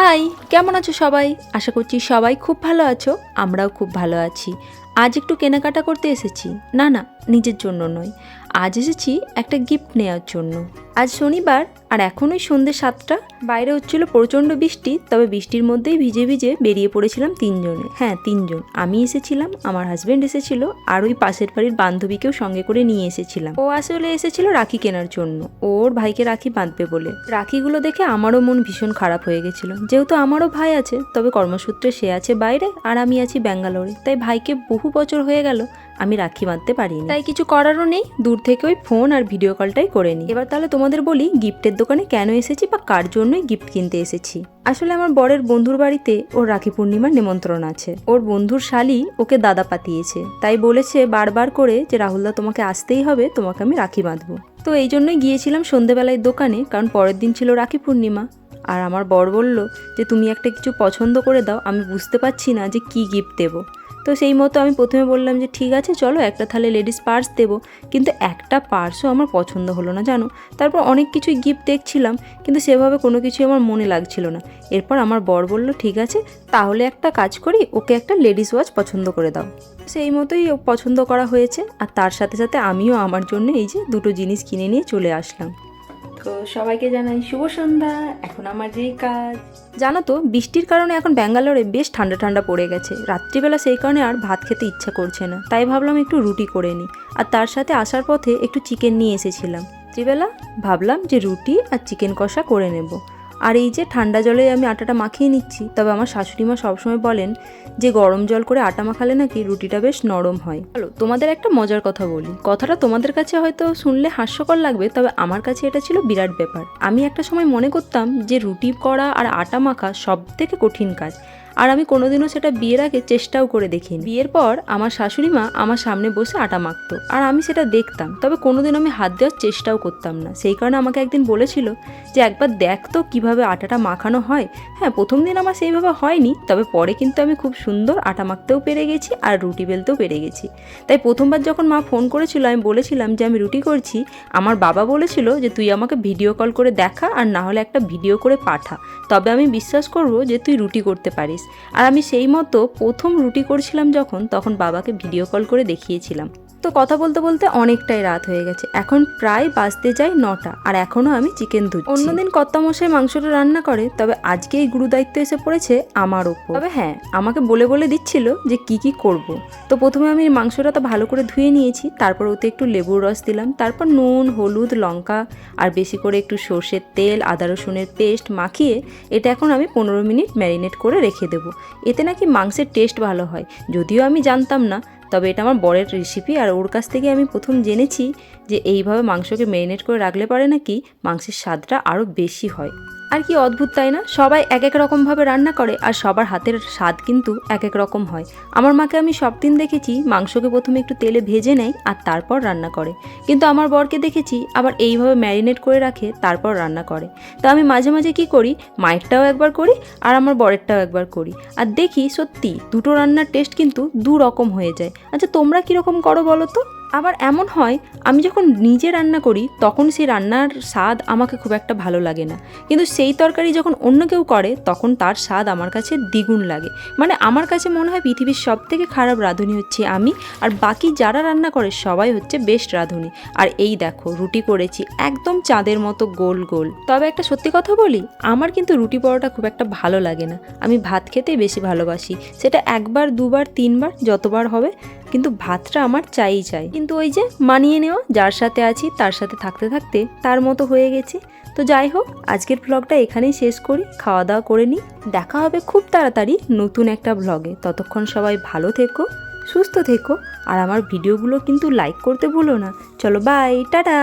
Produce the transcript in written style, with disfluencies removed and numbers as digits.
High, কেমন আছো সবাই? আশা করছি সবাই খুব ভালো আছো। আমরাও খুব ভালো আছি। আজ একটু কেনাকাটা করতে এসেছি। না, নিজের জন্য নয়, আজ এসেছি একটা গিফট নেওয়ার জন্য। আজ শনিবার আর এখনই সন্ধ্যে 7টা। বাইরে হচ্ছিল প্রচণ্ড বৃষ্টি, তবে বৃষ্টির মধ্যেই ভিজে ভিজে বেরিয়ে পড়েছিলাম তিনজনে। হ্যাঁ, তিনজন। আমি এসেছিলাম, আমার হাজব্যান্ড এসেছিল, আর ওই পাশের বাড়ির বান্ধবীকেও সঙ্গে করে নিয়ে এসেছিলাম। ও আসলে এসেছিল রাখি কেনার জন্য, ওর ভাইকে রাখি বাঁধবে বলে। রাখিগুলো দেখে আমারও মন ভীষণ খারাপ হয়ে গেছিল, যেহেতু আমারও ভাই আছে, তবে কর্মসূত্রে সে আছে বাইরে আর আমি আছি ব্যাঙ্গালোরে। তাই ভাইকে বহু বছর হয়ে গেল আমি রাখি বাঁধতে পারিনি, তাই কিছু করারও নেই, দূর থেকে ওই ফোন আর ভিডিও কলটাই করে নিই। এবার তাহলে তোমাদের বলি গিফটের দোকানে কেন এসেছি বা কার জন্যই গিফট কিনতে এসেছি। আসলে আমার বরের বন্ধুর বাড়িতে ওর রাখি পূর্ণিমার নিমন্ত্রণ আছে। ওর বন্ধুর শালি ওকে দাদা পাঠিয়েছে, তাই বলেছে বারবার করে যে রাহুলদা তোমাকে আসতেই হবে, তোমাকে আমি রাখি বাঁধবো। তো এই জন্যই গিয়েছিলাম সন্ধেবেলায় দোকানে, কারণ পরের দিন ছিল রাখি পূর্ণিমা। আর আমার বর বলল যে তুমি একটা কিছু পছন্দ করে দাও, আমি বুঝতে পারছি না যে কি গিফট দেবো। তো সেই মতো আমি প্রথমে বললাম যে ঠিক আছে চলো একটা তাহলে লেডিস পার্স দেবো, কিন্তু একটা পার্সও আমার পছন্দ হলো না জানো। তারপর অনেক কিছুই গিফট দেখছিলাম, কিন্তু সেভাবে কোনো কিছুই আমার মনে লাগছিল না। এরপর আমার বর বলল ঠিক আছে তাহলে একটা কাজ করি, ওকে একটা লেডিস ওয়াচ পছন্দ করে দাও। সেই মতোই পছন্দ করা হয়েছে, আর তার সাথে সাথে আমিও আমার জন্য এই যে দুটো জিনিস কিনে নিয়ে চলে আসলাম। তো সবাইকে জানাই শুভ সন্ধ্যা। এখন আমার যেই কাজ, জানো তো বৃষ্টির কারণে এখন ব্যাঙ্গালোরে বেশ ঠান্ডা ঠান্ডা পড়ে গেছে। রাত্রিবেলা সেই কারণে আর ভাত খেতে ইচ্ছা করছে না, তাই ভাবলাম একটু রুটি করে নিই। আর তার সাথে আসার পথে একটু চিকেন নিয়ে এসেছিলাম। রাত্রিবেলা ভাবলাম যে রুটি আর চিকেন কষা করে নেব। আর এই যে ঠান্ডা জলে আমি আটাটা মাখিয়ে নিচ্ছি, তবে আমার শাশুড়ি মা সবসময় বলেন যে গরম জল করে আটা মাখালে নাকি রুটিটা বেশ নরম হয়। চলো তোমাদের একটা মজার কথা বলি, কথাটা তোমাদের কাছে হয়তো শুনলে হাস্যকর লাগবে, তবে আমার কাছে এটা ছিল বিরাট ব্যাপার। আমি একটা সময় মনে করতাম যে রুটি করা আর আটা মাখা সব থেকে কঠিন কাজ, আর আমি কোনোদিনও সেটা বিয়ের আগে চেষ্টাও করে দেখিনি। বিয়ের পর আমার শাশুড়ি মা আমার সামনে বসে আটা মাখতো, আর আমি সেটা দেখতাম, তবে কোনোদিন আমি হাত দেওয়ার চেষ্টাও করতাম না। সেই কারণে আমাকে একদিন বলেছিল যে একবার দেখ তো কীভাবে আটাটা মাখানো হয়। হ্যাঁ, প্রথম দিন আমার সেইভাবে হয়নি, তবে পরে কিন্তু আমি খুব সুন্দর আটা মাখতেও পেরে গেছি আর রুটি বেলতেও পেরে গেছি। তাই প্রথমবার যখন মা ফোন করেছিল আমি বলেছিলাম যে আমি রুটি করছি, আমার বাবা বলেছিল যে তুই আমাকে ভিডিও কল করে দেখা, আর না হলে একটা ভিডিও করে পাঠা, তবে আমি বিশ্বাস করব যে তুই রুটি করতে পারিস। আর আমি সেই মতো প্রথম রুটি করছিলাম যখন, তখন বাবাকে ভিডিও কল করে দেখিয়েছিলাম। তো কথা বলতে বলতে অনেকটাই রাত হয়ে গেছে, এখন প্রায় বাজতে যায় 9টা, আর এখনও আমি চিকেন ধুচ্ছি। অন্যদিন কর্তামশাই মাংসটা রান্না করে, তবে আজকে এই গুরু দায়িত্ব এসে পড়েছে আমার ওপর। তবে হ্যাঁ, আমাকে বলে দিচ্ছিল যে কি করব। তো প্রথমে আমি মাংসটা তো ভালো করে ধুয়ে নিয়েছি, তারপর ওতে একটু লেবুর রস দিলাম, তারপর নুন, হলুদ, লঙ্কা আর বেশি করে একটু সর্ষের তেল, আদা রসুনের পেস্ট মাখিয়ে এটা এখন আমি 15 মিনিট ম্যারিনেট করে রেখে দেবো। এতে নাকি মাংসের টেস্ট ভালো হয়, যদিও আমি জানতাম না, তবে এটা আমার বরের রেসিপি, আর ওর কাছ থেকে আমি প্রথম জেনেছি যে এইভাবে মাংসকে ম্যারিনেট করে রাখলে পরে নাকি মাংসের স্বাদটা আরও বেশি হয়। আর কি অদ্ভুত তাই না, সবাই এক এক রকমভাবে রান্না করে, আর সবার হাতের স্বাদ কিন্তু এক এক রকম হয়। আমার মাকে আমি সব দিন দেখেছি মাংসকে প্রথমে একটু তেলে ভেজে নেয় আর তারপর রান্না করে, কিন্তু আমার বরকে দেখেছি আবার এইভাবে ম্যারিনেট করে রাখে তারপর রান্না করে। তো আমি মাঝে মাঝে কি করি, মায়েরটাও একবার করি আর আমার বরেরটাও একবার করি, আর দেখি সত্যি দুটো রান্নার টেস্ট কিন্তু দু রকম হয়ে যায়। আচ্ছা তোমরা কীরকম করো বলো তো? আবার এমন হয় আমি যখন নিজে রান্না করি তখন সেই রান্নার স্বাদ আমাকে খুব একটা ভালো লাগে না, কিন্তু সেই তরকারি যখন অন্য কেউ করে তখন তার স্বাদ আমার কাছে দ্বিগুণ লাগে। মানে আমার কাছে মনে হয় পৃথিবীর সব থেকে খারাপ রাঁধুনি হচ্ছে আমি, আর বাকি যারা রান্না করে সবাই হচ্ছে বেস্ট রাঁধুনি। আর এই দেখো রুটি করেছি একদম চাঁদের মতো গোল গোল। তবে একটা সত্যি কথা বলি, আমার কিন্তু রুটি পরোটা খুব একটা ভালো লাগে না, আমি ভাত খেতেই বেশি ভালোবাসি। সেটা একবার, দুবার, তিনবার, যতবার হবে, কিন্তু ভাতটা আমার চাই। কিন্তু ওই যে মানিয়ে নেওয়া, যার সাথে আছি তার সাথে থাকতে থাকতে তার মতো হয়ে গেছি। তো যাই হোক, আজকের ব্লগটা এখানেই শেষ করি, খাওয়া দাওয়া করে নিই। দেখা হবে খুব তাড়াতাড়ি নতুন একটা ব্লগে। ততক্ষণ সবাই ভালো থেকো, সুস্থ থেকো, আর আমার ভিডিওগুলো কিন্তু লাইক করতে ভুলো না। চলো বাই, টাটা।